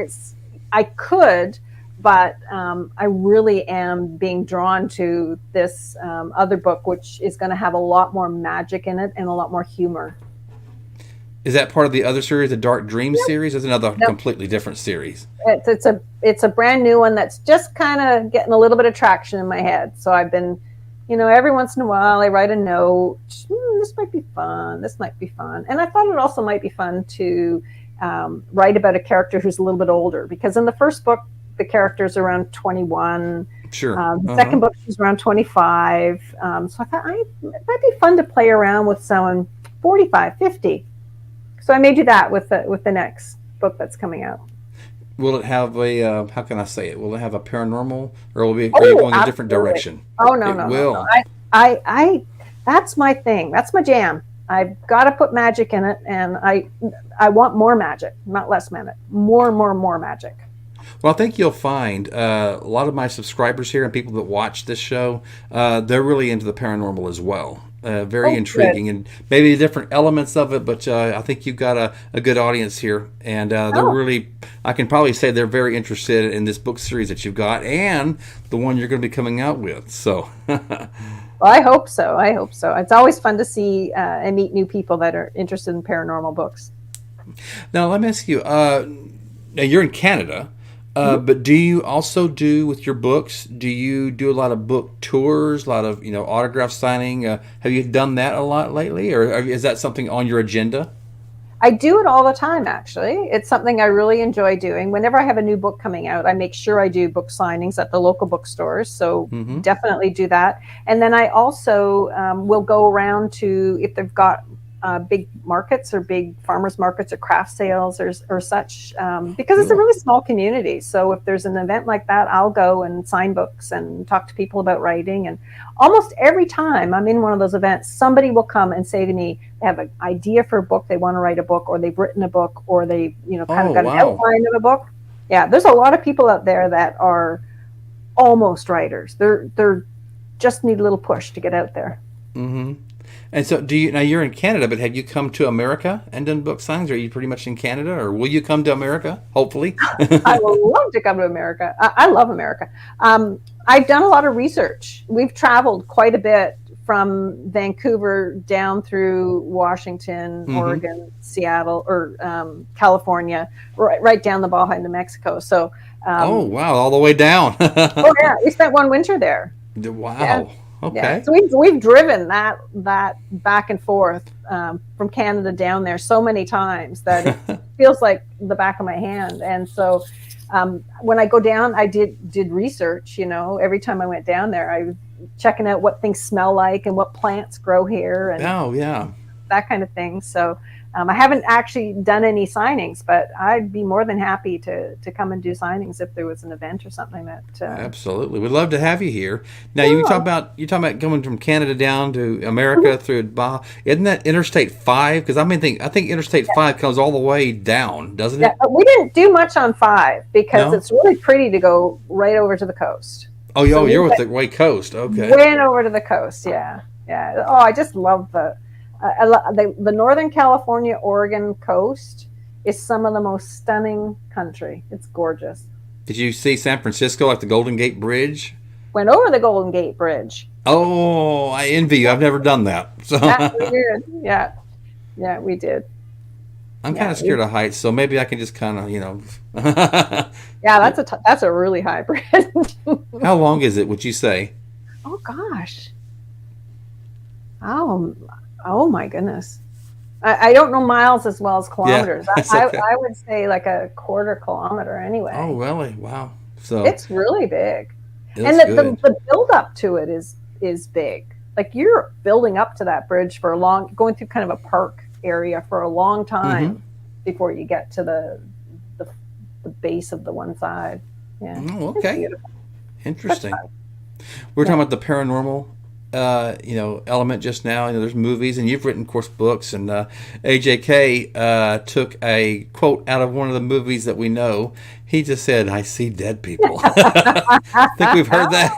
I could, but I really am being drawn to this other book, which is going to have a lot more magic in it and a lot more humor. Is that part of the other series, the Dark Dream series? Or is it another completely different series? It's a brand new one that's just kind of getting a little bit of traction in my head. So I've been, every once in a while I write a note. This might be fun. This might be fun. And I thought it also might be fun to write about a character who's a little bit older, because in the first book, the character's around 21. Sure. The second book, she's around 25. So I thought it might be fun to play around with someone 45, 50. So I may do that with the next book that's coming out. Will it have a, how can I say it? Will it have a paranormal, or are you going a different direction? Oh, no. I that's my thing. That's my jam. I've got to put magic in it, and I want more magic, not less magic. More magic. Well, I think you'll find a lot of my subscribers here and people that watch this show, they're really into the paranormal as well. Very intriguing, good. And maybe different elements of it, but I think you've got a good audience here, and they're really, I can probably say they're very interested in this book series that you've got and the one you're going to be coming out with. So, well, I hope so. It's always fun to see and meet new people that are interested in paranormal books. Now, let me ask you. Now you're in Canada. But do you also do with your books? Do you do a lot of book tours, a lot of autograph signing? Have you done that a lot lately, or is that something on your agenda? I do it all the time. Actually, it's something I really enjoy doing. Whenever I have a new book coming out, I make sure I do book signings at the local bookstores. So definitely do that. And then I also will go around to, if they've got big markets or big farmers markets or craft sales or such, because it's a Cool. really small community. So if there's an event like that, I'll go and sign books and talk to people about writing. And almost every time I'm in one of those events, somebody will come and say to me they have an idea for a book, they want to write a book, or they've written a book, or they kind Oh, of got an wow. outline of a book. Yeah, there's a lot of people out there that are almost writers. They're just need a little push to get out there. Mm-hmm. And so, now you're in Canada, but have you come to America and done book signings? Or are you pretty much in Canada, or will you come to America? Hopefully. I would love to come to America. I love America. I've done a lot of research. We've traveled quite a bit from Vancouver down through Washington, Mm-hmm. Oregon, Seattle, or California, right down the Baja into Mexico. So, Oh, wow, all the way down. oh yeah, we spent one winter there. Yeah, Wow. yeah. Okay. So we've driven that back and forth from Canada down there so many times that it feels like the back of my hand. And so when I go down, I did research. Every time I went down there, I was checking out what things smell like and what plants grow here and Oh, yeah. that kind of thing. So I haven't actually done any signings, but I'd be more than happy to come and do signings if there was an event or something that. Absolutely. We'd love to have you here. Now, Yeah. you're talking about going from Canada down to America through Baja. Isn't that Interstate 5? Because I think Interstate 5 comes all the way down, doesn't Yeah, it? but we didn't do much on 5 because No? it's really pretty to go right over to the coast. Oh, So we you're with went, the way coast. Okay. went over to the coast. Yeah, yeah. Oh, I just love the Northern California, Oregon coast is some of the most stunning country. It's gorgeous. Did you see San Francisco, like the Golden Gate Bridge? Went over the Golden Gate Bridge. Oh, I envy you. I've never done that. So That we did. Yeah, yeah, we did. I'm kind Yeah, of scared of heights, so maybe I can just kind of, yeah. That's a really high bridge. How long is it, would you say? Oh gosh. Oh, oh my goodness. I don't know miles as well as Yeah, kilometers. that's okay. I would say like a quarter kilometer Oh, anyway. really? Wow. So It's really big. And it's good. the build up to it is big. Like you're building up to that bridge for going through kind of a park area for a long Mm-hmm. time before you get to the, the base of the one side. Yeah. Oh, It's okay. beautiful. That's Interesting. fun. We're Yeah. talking about the paranormal, element just now. There's movies, and you've written, of course, books. And AJK took a quote out of one of the movies that we know. He just said, "I see dead people." I think we've heard that.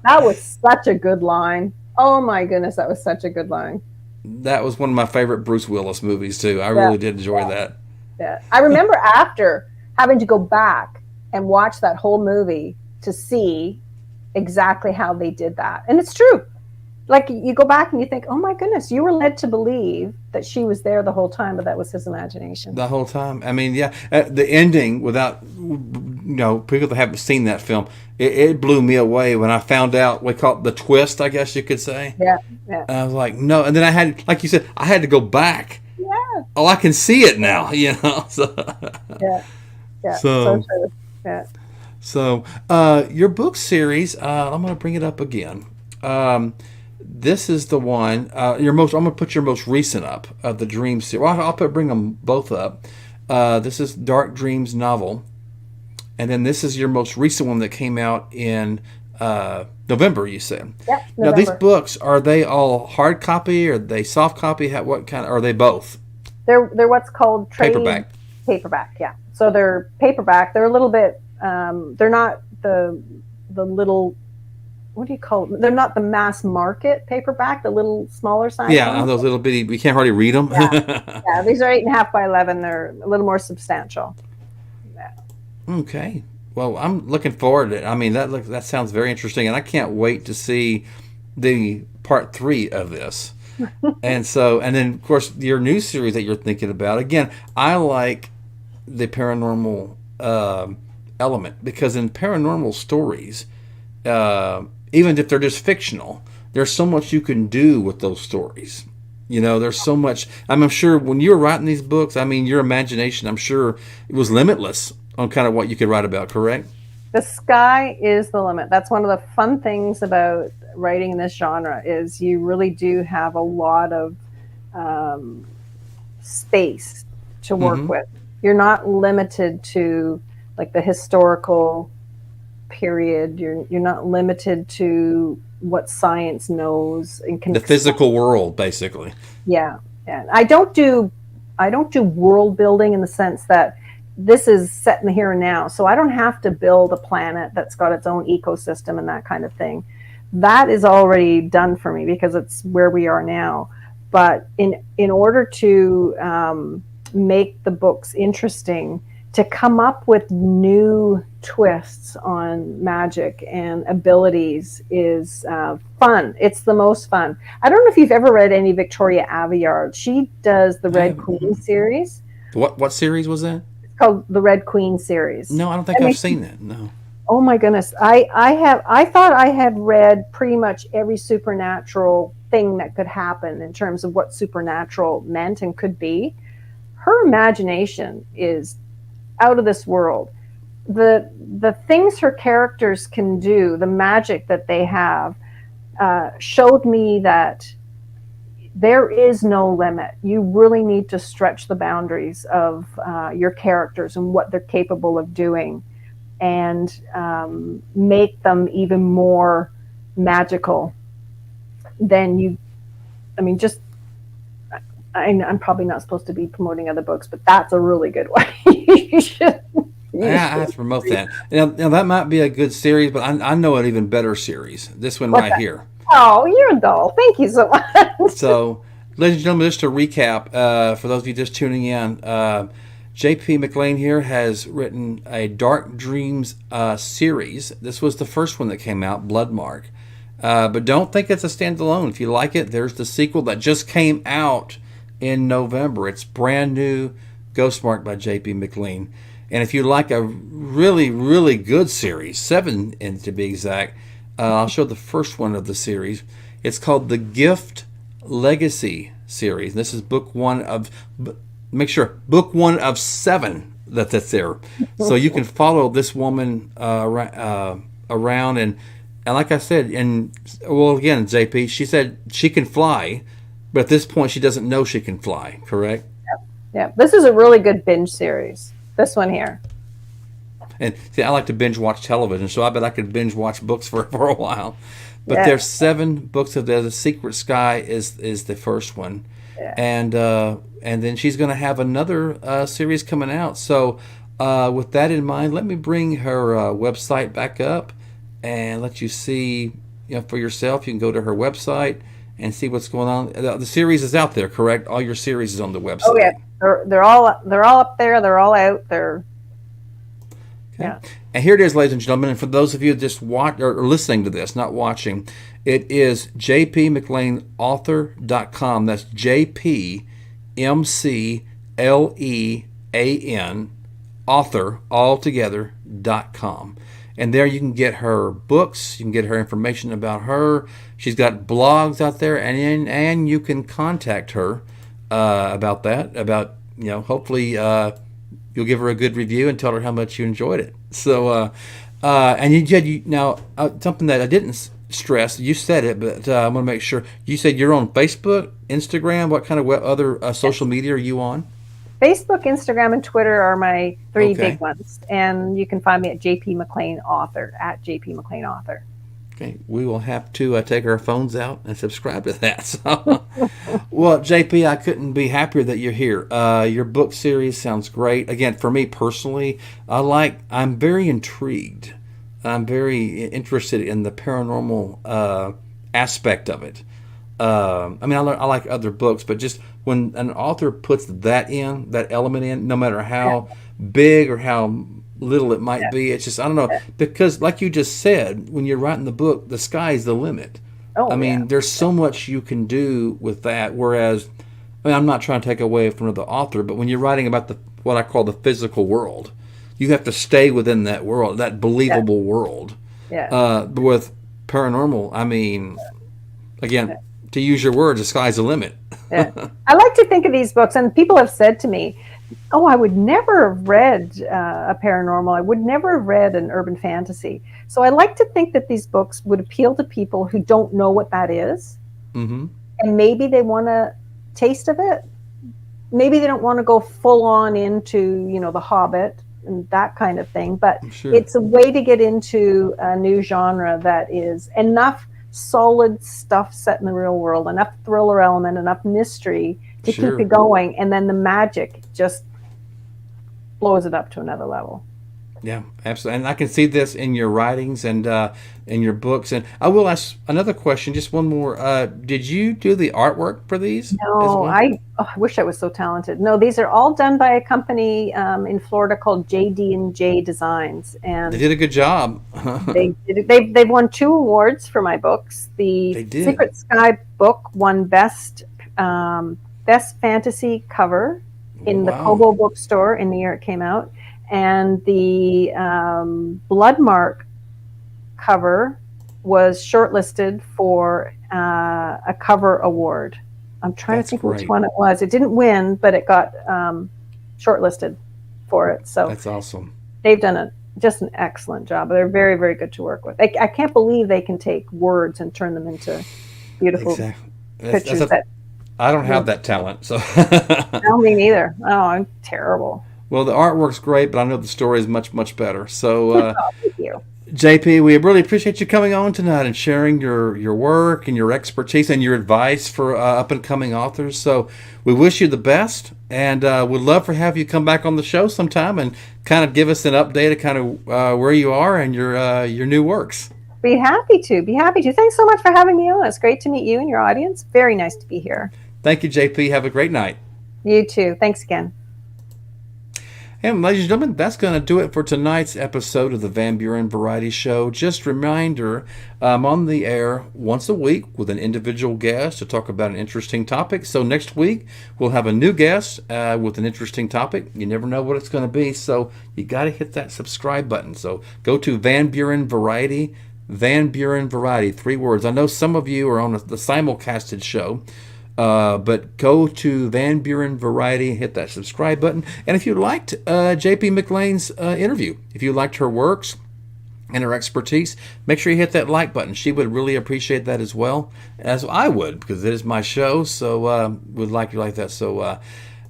That was such a good line. Oh my goodness, that was such a good line. That was one of my favorite Bruce Willis movies too. I Yeah, really did enjoy that. yeah. I remember after having to go back and watch that whole movie to see exactly how they did that. And it's true. Like you go back and you think, oh my goodness, you were led to believe that she was there the whole time, but that was his imagination. The whole time. I mean, yeah, the ending, without people that haven't seen that film, it blew me away when I found out. We call it the twist, I guess you could say. Yeah, yeah, I was like, no, and then I had, like you said, I had to go back. yeah, Oh, I can see it now. So, yeah, yeah. So so, true. Yeah. your book series. I'm going to bring it up again. This is the one. Your most. I'm going to put your most recent up of the Dream series. Well, bring them both up. This is Dark Dreams novel, and then this is your most recent one that came out in November. You said. Yeah, Now these November. books, are they all hard copy? Or are they soft copy? What kind? Are they both They're what's called trade paperback? paperback. Yeah. So they're paperback. They're a little bit. They're not the little. What do you call them? They're not the mass market paperback. The little smaller size Yeah, ones. those little bitty. We can't hardly read them. Yeah. Yeah. These are 8.5 by 11. They're a little more substantial. Yeah. Okay. Well, I'm looking forward to it. I mean, that sounds very interesting, and I can't wait to see the part 3 of this. And then of course your new series that you're thinking about. Again, I like the paranormal element, because in paranormal stories, even if they're just fictional, there's so much you can do with those stories. There's so much. I'm sure when you were writing these books, I mean, your imagination, I'm sure it was limitless on kind of what you could write about, correct? The sky is the limit. That's one of the fun things about writing in this genre is you really do have a lot of space to work with. You're not limited to like the historical period. You're not limited to what science knows and can The physical world, basically. Yeah, and I don't do world building in the sense that this is set in the here and now. So I don't have to build a planet that's got its own ecosystem and that kind of thing. That is already done for me because it's where we are now. But in order to make the books interesting, to come up with new twists on magic and abilities is fun. It's the most fun. I don't know if you've ever read any Victoria Aveyard. She does the Red Queen series. What series was that? It's called the Red Queen series. No, I don't think I've seen that. No. Oh my goodness. I thought I had read pretty much every supernatural thing that could happen in terms of what supernatural meant and could be. Her imagination is out of this world. The things her characters can do, the magic that they have, showed me that there is no limit. You really need to stretch the boundaries of your characters and what they're capable of doing, and make them even more magical than you. I mean, just I'm probably not supposed to be promoting other books, but that's a really good one. You should. I have to promote that. Now that might be a good series, but I know an even better series. This one right here. Oh, you're dull. Thank you so much. So, ladies and gentlemen, just to recap, for those of you just tuning in, JP McLean here has written a Dark Dreams series. This was the first one that came out, Bloodmark. But don't think it's a standalone. If you like it, there's the sequel that just came out in November. It's brand new, Ghostmark by JP McLean. And if you like a really, really good series, 7 to be exact, I'll show the first one of the series. It's called the Gift Legacy series. This is book 1 of, make sure, book 1 of 7 that's there. So you can follow this woman around, and like I said, and well, again, JP, she said she can fly, but at this point she doesn't know she can fly, correct? Yeah. This is a really good binge series. This one here. And see, I like to binge watch television, so I bet I could binge watch books for a while. But there's 7 books of The Secret Sky is the first one. Yeah. And then she's going to have another series coming out. So with that in mind, let me bring her website back up and let you see, for yourself. You can go to her website and see what's going on. The series is out there, correct? All your series is on the website. Oh yeah, they're all up there. They're all out there. Okay. Yeah. And here it is, ladies and gentlemen. And for those of you just watch or listening to this, not watching, it is jpmcleanauthor.com. That's JPMCLEAN author altogether.com. And there you can get her books, you can get her information about her. She's got blogs out there, and you can contact her about that. About hopefully you'll give her a good review and tell her how much you enjoyed it. So, and you now something that I didn't stress. You said it, but I want to make sure. You said you're on Facebook, Instagram. What kind of other social media are you on? Facebook, Instagram, and Twitter are my 3 big ones. And you can find me at JP McLean Author, at JP McLean Author. Okay, we will have to take our phones out and subscribe to that. So, well, JP, I couldn't be happier that you're here. Your book series sounds great. Again, for me personally, I'm very intrigued. I'm very interested in the paranormal aspect of it. I mean, I like other books, but just when an author puts that element in, no matter how big or how little it might be, it's just, I don't know, because like you just said, when you're writing the book, the sky's the limit. I mean, there's so much you can do with that, whereas, I'm not trying to take away from the author, but when you're writing about what I call the physical world, you have to stay within that world, that believable world. But with paranormal, I mean, again, to use your words, the sky's the limit. I like to think of these books, and people have said to me Oh, I would never have read a paranormal. I would never have read an urban fantasy. So I like to think that these books would appeal to people who don't know what that is, Mm-hmm. and maybe they want a taste of it. Maybe they don't want to go full on into, The Hobbit and that kind of thing, but Sure. it's a way to get into a new genre that is enough solid stuff set in the real world, enough thriller element, enough mystery to keep Sure. you going, and then the magic just blows it up to another level. Yeah, absolutely. And I can see this in your writings and in your books. And I will ask another question, just one more. Did you do the artwork for these as No, well? I wish I was so talented. No, these are all done by a company in Florida called JD&J Designs, They and did a good job. they've won 2 awards for my books. The They did. Secret Sky book won best fantasy cover in the Wow. Kobo bookstore in the year it came out, and the Bloodmark cover was shortlisted for a cover award. I'm trying That's to think which great. one it was. It didn't win, but it got shortlisted for it. So That's awesome. they've done just an excellent job. They're very, very good to work with. I can't believe they can take words and turn them into beautiful Exactly. pictures. That I don't have that talent, so. no, me neither. Oh, I'm terrible. Well, the artwork's great, but I know the story is much, much better. So, Oh, thank you. JP, we really appreciate you coming on tonight and sharing your work and your expertise and your advice for up and coming authors. So we wish you the best, and would love to have you come back on the show sometime and kind of give us an update of kind of where you are and your new works. Be happy to. Be happy to. Thanks so much for having me on. It's great to meet you and your audience. Very nice to be here. Thank you, JP. Have a great night. You too. Thanks again. And ladies and gentlemen, that's going to do it for tonight's episode of the Van Buren Variety Show. Just a reminder, I'm on the air once a week with an individual guest to talk about an interesting topic. So next week, we'll have a new guest with an interesting topic. You never know what it's going to be, so you got to hit that subscribe button. So go to Van Buren Variety, Van Buren Variety, 3 words. I know some of you are on the simulcasted show. But go to Van Buren Variety, hit that subscribe button. And if you liked JP McLean's interview, if you liked her works and her expertise, make sure you hit that like button. She would really appreciate that as well, as I would, because it is my show. So would like you like that. So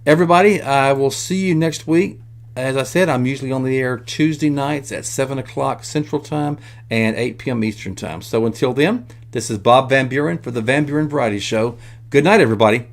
everybody, I will see you next week. As I said, I'm usually on the air Tuesday nights at 7 o'clock Central Time and 8 p.m. Eastern Time. So until then, this is Bob Van Buren for the Van Buren Variety Show. Good night, everybody.